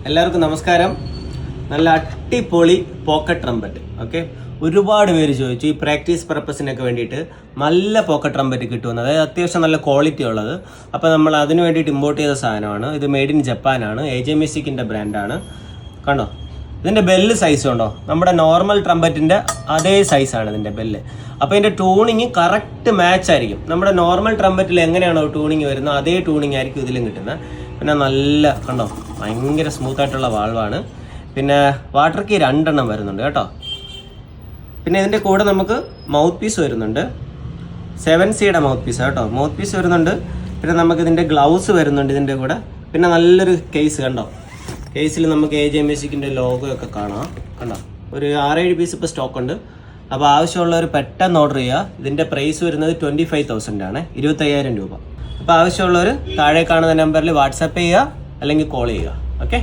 എല്ലാവർക്കും നമസ്കാരം. നല്ല അടിപൊളി പോക്കറ്റ് ട്രംപറ്റ്. ഓക്കെ, ഒരുപാട് പേര് ചോദിച്ചു ഈ പ്രാക്ടീസ് പർപ്പസിനൊക്കെ വേണ്ടിയിട്ട് നല്ല പോക്കറ്റ് ട്രംപറ്റ് കിട്ടുമെന്ന്. അതായത് അത്യാവശ്യം നല്ല ക്വാളിറ്റി ഉള്ളത്. അപ്പോൾ നമ്മൾ അതിന് വേണ്ടിയിട്ട് ഇമ്പോർട്ട് ചെയ്ത സാധനമാണ്. ഇത് മെയ്ഡ് ഇൻ ജപ്പാനാണ്. AJ മ്യൂസിക്കിൻ്റെ ബ്രാൻഡാണ്. കണ്ടോ, ഇതിൻ്റെ ബെല്ല് സൈസ് ഉണ്ടോ, നമ്മുടെ നോർമൽ ട്രംപറ്റിൻ്റെ അതേ സൈസാണ് ഇതിൻ്റെ ബെല്ല്. അപ്പോൾ ഇതിൻ്റെ ട്യൂണിങ് കറക്റ്റ് മാച്ച് ആയിരിക്കും. നമ്മുടെ നോർമൽ ട്രംപറ്റിൽ എങ്ങനെയാണോ ട്യൂണിങ് വരുന്നത് അതേ ട്യൂണിങ് ആയിരിക്കും ഇതിലും കിട്ടുന്നത്. പിന്നെ നല്ല കണ്ടോ, ഭയങ്കര സ്മൂത്തായിട്ടുള്ള വാൾവാണ്. പിന്നെ വാട്ടർ കീ 2 എണ്ണം വരുന്നുണ്ട് കേട്ടോ. പിന്നെ ഇതിൻ്റെ കൂടെ നമുക്ക് മൗത്ത് പീസ് വരുന്നുണ്ട്. 7Cയുടെ മൗത്ത് പീസ് കേട്ടോ, മൗത്ത് പീസ് വരുന്നുണ്ട്. പിന്നെ നമുക്ക് ഇതിൻ്റെ ഗ്ലൗസ് വരുന്നുണ്ട് ഇതിൻ്റെ കൂടെ. പിന്നെ നല്ലൊരു കേസ് കണ്ടോ, കേസിൽ നമുക്ക് AJ മ്യൂസിക്കിൻ്റെ ലോഗോ ഒക്കെ കാണാം. കണ്ടോ, ഒരു 6-7 പീസ് ഇപ്പോൾ സ്റ്റോക്ക് ഉണ്ട്. അപ്പോൾ ആവശ്യമുള്ളവർ പെട്ടെന്ന് ഓർഡർ ചെയ്യുക. ഇതിൻ്റെ പ്രൈസ് വരുന്നത് 25,000 ആണ്, 25,000 രൂപ. അപ്പോൾ ആവശ്യമുള്ളവർ താഴെ കാണുന്ന നമ്പറിൽ വാട്സാപ്പ് ചെയ്യുക അല്ലെങ്കിൽ കോൾ ചെയ്യുക. ഓക്കെ.